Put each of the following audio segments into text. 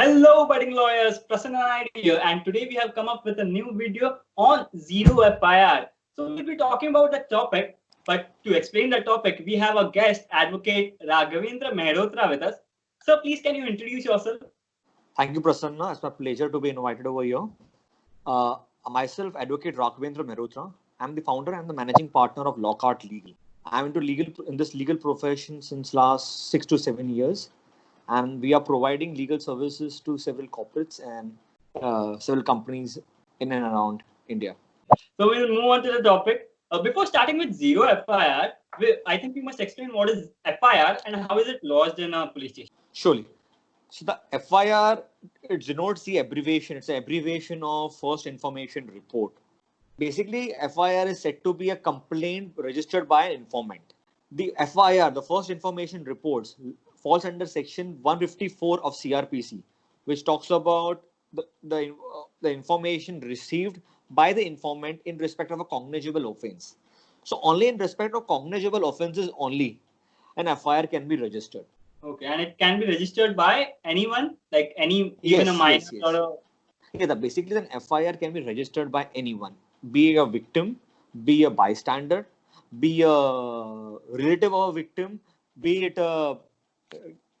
Hello, budding lawyers. Prasanna Naidu here, and today we have come up with a new video on Zero FIR. So we'll be talking about the topic, but to explain the topic, we have a guest, Advocate Raghavendra Mehrotra, with us. So please, can you introduce yourself? Thank you, Prasanna. It's my pleasure to be invited over here. Myself, Advocate Raghavendra Mehrotra. I'm the founder and the managing partner of Lockhart Legal. I'm in this legal profession since last 6 to 7 years, and we are providing legal services to several corporates and several companies in and around India. So we'll move on to the topic. Before starting with Zero FIR, I think we must explain what is FIR and how is it lodged in a police station. Surely. So the FIR, it denotes the abbreviation. It's an abbreviation of First Information Report. Basically, FIR is said to be a complaint registered by an informant. The FIR, the First Information Reports, falls under Section 154 of CRPC, which talks about the information received by the informant in respect of a cognizable offense. So only in respect of cognizable offenses only an FIR can be registered. Okay, and it can be registered by anyone, like even a minor or a... Yeah, basically an FIR can be registered by anyone, be a victim, be a bystander, be a relative of a victim, be it a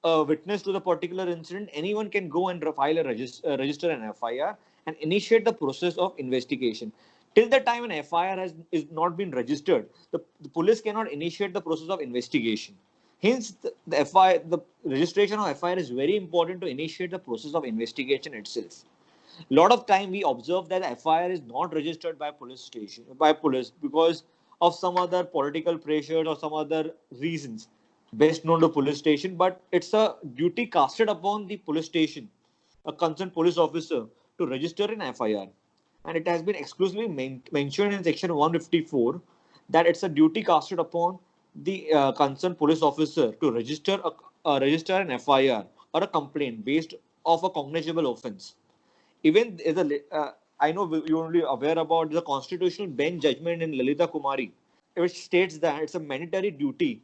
witness to the particular incident. Anyone can go and register an FIR and initiate the process of investigation. Till the time an FIR is not been registered, the police cannot initiate the process of investigation. Hence, the registration of FIR is very important to initiate the process of investigation itself. A lot of time we observe that FIR is not registered by police because of some other political pressures or some other reasons best known to police station, but it's a duty casted upon the police station, a concerned police officer, to register an FIR. And it has been exclusively mentioned in section 154 that it's a duty casted upon the concerned police officer to register an FIR or a complaint based of a cognizable offense. Even I know you're only aware about the constitutional bench judgment in Lalita Kumari, which states that it's a mandatory duty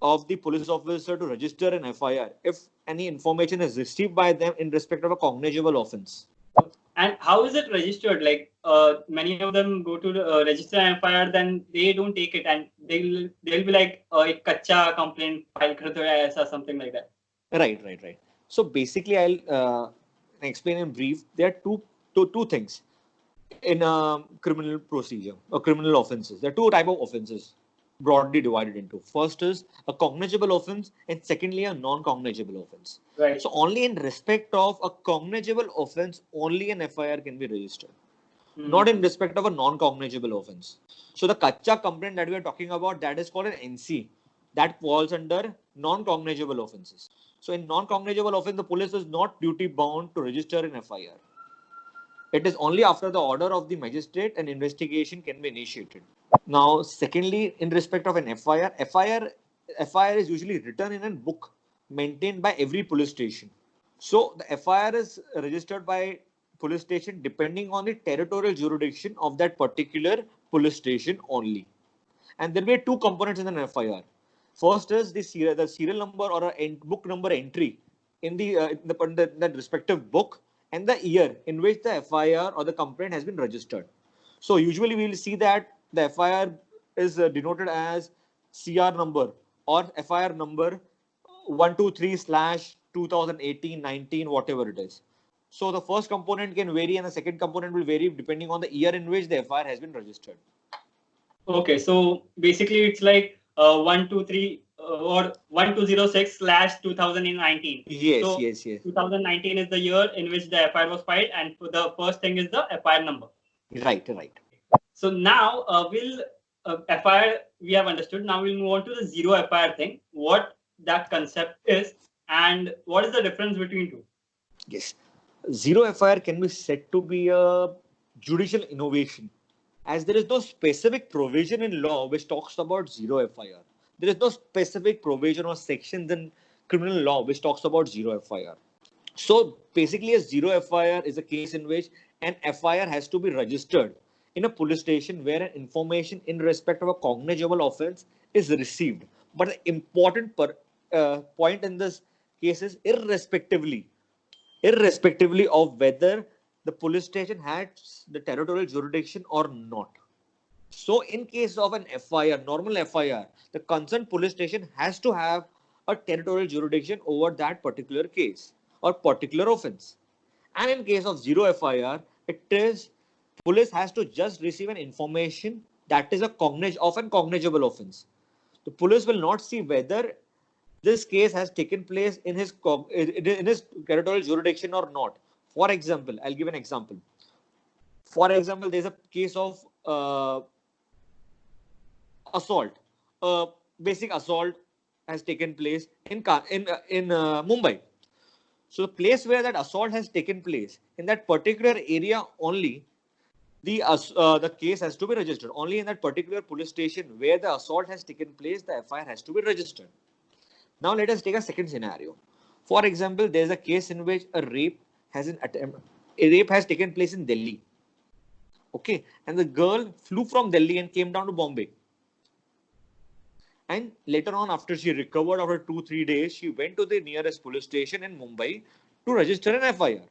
of the police officer to register an FIR if any information is received by them in respect of a cognizable offense. And how is it registered? Like many of them go to register an FIR, then they don't take it, and they'll be like a kacha complaint file kar do aisa, something like that. Right. So basically, I'll explain in brief. There are two things in a criminal procedure or criminal offenses. There are two types of offenses broadly divided into. First is a cognizable offense, and secondly a non-cognizable offense. Right. So only in respect of a cognizable offense, only an FIR can be registered. Not in respect of a non-cognizable offense. So the kacha complaint that we are talking about, that is called an NC. That falls under non-cognizable offenses. So in non-cognizable offense, the police is not duty bound to register an FIR. It is only after the order of the magistrate an investigation can be initiated. Now, secondly, in respect of an FIR is usually written in a book maintained by every police station. So the FIR is registered by police station depending on the territorial jurisdiction of that particular police station only. And there will be two components in an FIR. First is the serial number or a book number entry in the respective book and the year in which the FIR or the complaint has been registered. So usually we will see that the FIR is denoted as CR number or FIR number 123/2018-19, whatever it is. So the first component can vary and the second component will vary depending on the year in which the FIR has been registered. Okay, so basically it's like 123 or 1206/2019. Yes. 2019 is the year in which the FIR was filed, and the first thing is the FIR number. Right. So now FIR we have understood. Now we'll move on to the Zero FIR thing. What that concept is and what is the difference between two? Yes. Zero FIR can be said to be a judicial innovation, as there is no specific provision in law which talks about Zero FIR. There is no specific provision or sections in criminal law which talks about Zero FIR. So basically a Zero FIR is a case in which an FIR has to be registered in a police station where an information in respect of a cognizable offense is received. But the important point in this case is irrespectively irrespectively of whether the police station has the territorial jurisdiction or not. So in case of an FIR, normal FIR, the concerned police station has to have a territorial jurisdiction over that particular case or particular offense. And in case of zero FIR, it is police has to just receive an information that is a cognizable offense. The police will not see whether this case has taken place in his territorial jurisdiction or not. For example, I'll give an example. For example, there's a case of assault. Basic assault has taken place in Mumbai. So the place where that assault has taken place, in that particular area only, the case has to be registered. Only in that particular police station where the assault has taken place, the FIR has to be registered. Now let us take a second scenario. For example, there is a case in which a rape has taken place in Delhi. Okay, and the girl flew from Delhi and came down to Bombay. And later on, after she recovered after 2-3 days, she went to the nearest police station in Mumbai to register an FIR.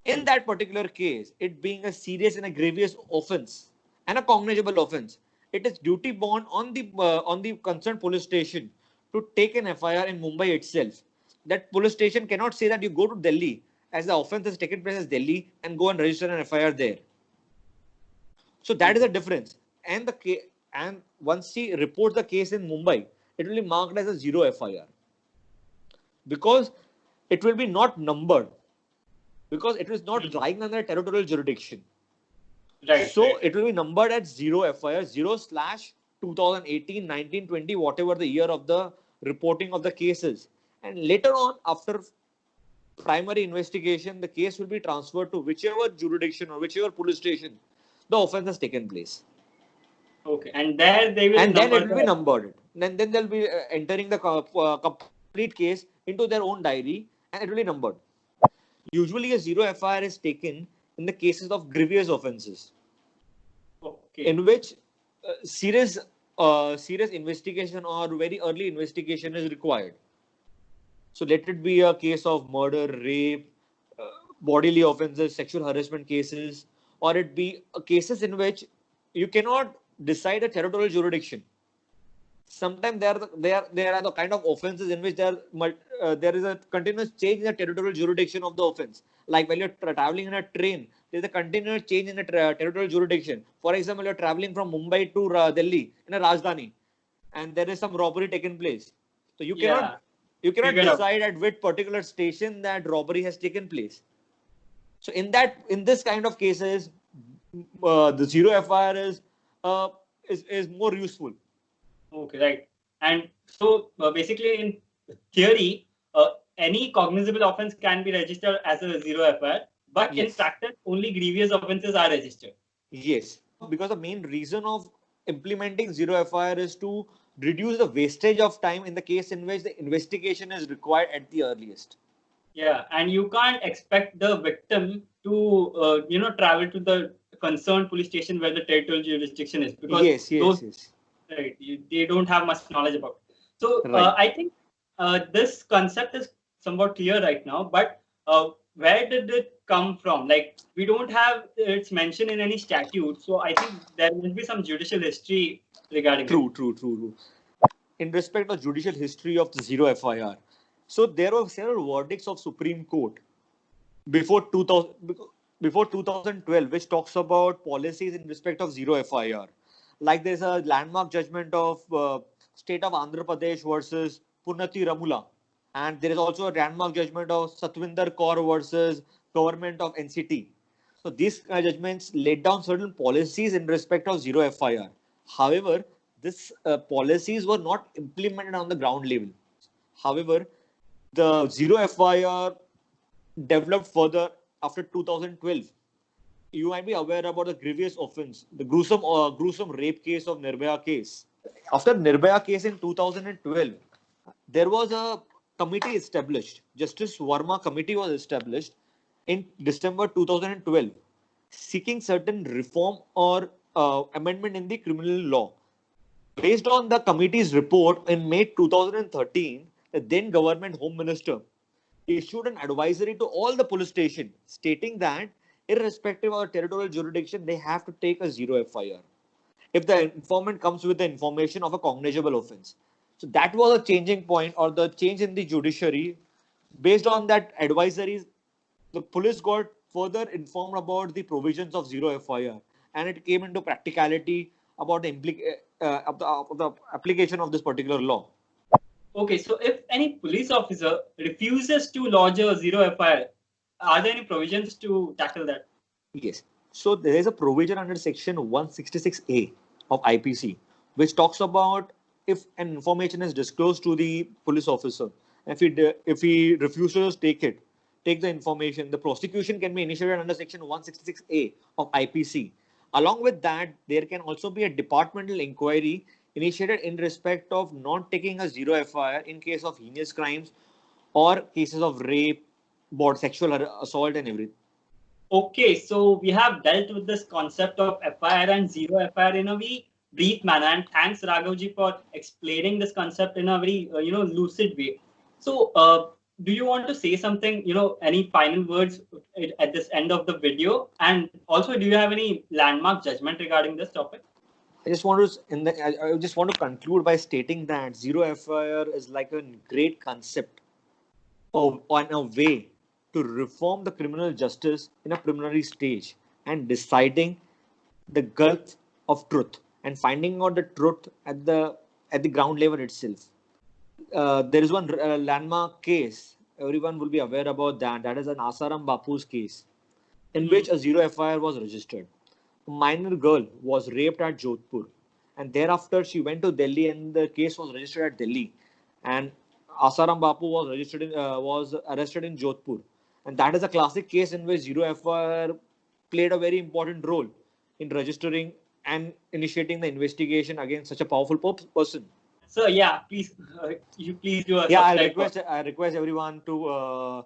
In that particular case, it being a serious and a grievous offence and a cognizable offence, it is duty bound on the concerned police station to take an FIR in Mumbai itself. That police station cannot say that you go to Delhi as the offence has taken place as Delhi and go and register an FIR there. So that is the difference. And once she reports the case in Mumbai, it will be marked as a zero FIR because it will be not numbered, because it is not lying under territorial jurisdiction. Right. So right. it will be numbered at zero FIR, 0/2018, 19, 20, whatever the year of the reporting of the cases. And later on, after primary investigation, the case will be transferred to whichever jurisdiction or whichever police station the offence has taken place. Okay, and there they will And then number it will be numbered. Then they'll be entering the complete case into their own diary, and it will be numbered. Usually, a zero FIR is taken in the cases of grievous offences, Okay. in which serious investigation or very early investigation is required. So let it be a case of murder, rape, bodily offences, sexual harassment cases, or it be cases in which you cannot decide a territorial jurisdiction. Sometimes there are the kind of offences in which there is a continuous change in the territorial jurisdiction of the offence. Like when you're traveling in a train, there's a continuous change in the territorial jurisdiction. For example, you're traveling from Mumbai to Delhi in a Rajdhani, and there is some robbery taken place. So you cannot decide at which particular station that robbery has taken place. So in this kind of cases, the zero FIR is more useful. Okay, right. And so basically, in theory, any cognizable offense can be registered as a zero FIR, but Yes. in practice, only grievous offences are registered. Yes, because the main reason of implementing zero FIR is to reduce the wastage of time in the case in which the investigation is required at the earliest. Yeah, and you can't expect the victim to travel to the concerned police station where the territorial jurisdiction is, because Yes. Right, they don't have much knowledge about it. So Right. I think this concept is somewhat clear right now, but where did it come from? Like, we don't have it's mentioned in any statute, so I think there will be some judicial history regarding it. True. In respect of judicial history of the zero FIR, so there were several verdicts of Supreme Court before 2012, which talks about policies in respect of zero FIR. Like there's a landmark judgment of state of Andhra Pradesh versus Punnati Ramula, and there is also a landmark judgment of Satwinder Kaur versus government of NCT. So these judgments laid down certain policies in respect of zero FIR. However, these policies were not implemented on the ground level. However, the zero FIR developed further after 2012. You might be aware about the grievous offense, the gruesome rape case of Nirbhaya case. After Nirbhaya case in 2012, there was a committee established. Justice Verma committee was established in December 2012, seeking certain reform or amendment in the criminal law. Based on the committee's report in May 2013, the then government Home Minister issued an advisory to all the police station stating that irrespective of territorial jurisdiction, they have to take a zero FIR if the informant comes with the information of a cognizable offense. So that was a changing point or the change in the judiciary. Based on that advisories, the police got further informed about the provisions of zero FIR, and it came into practicality about the application of this particular law. Okay, so if any police officer refuses to lodge a zero FIR, are there any provisions to tackle that? Yes. So there is a provision under section 166A of IPC which talks about if an information is disclosed to the police officer, if he refuses to take the information, the prosecution can be initiated under section 166A of IPC. Along with that, there can also be a departmental inquiry initiated in respect of not taking a zero FIR in case of heinous crimes or cases of rape, sexual assault, and everything. Okay, so we have dealt with this concept of FIR and zero FIR in a very brief manner, and thanks Raghavji for explaining this concept in a very lucid way. So, do you want to say something? Any final words at this end of the video? And also, do you have any landmark judgment regarding this topic? I just want to conclude by stating that zero FIR is like a great concept of on a way to reform the criminal justice in a preliminary stage and deciding the gulf of truth and finding out the truth at the ground level itself. There is one landmark case everyone will be aware about that. That is an Asaram Bapu's case, in which a zero FIR was registered. A minor girl was raped at Jodhpur, and thereafter she went to Delhi, and the case was registered at Delhi. And Asaram Bapu was arrested in Jodhpur, and that is a classic case in which zero FIR played a very important role in registering and initiating the investigation against such a powerful person. So yeah, please, you please do a Yeah, subscribe. I request everyone to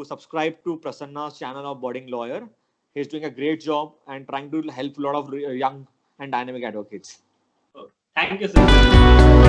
subscribe to Prasanna's channel of Budding Lawyer. He's doing a great job and trying to help a lot of young and dynamic advocates. Thank you so much.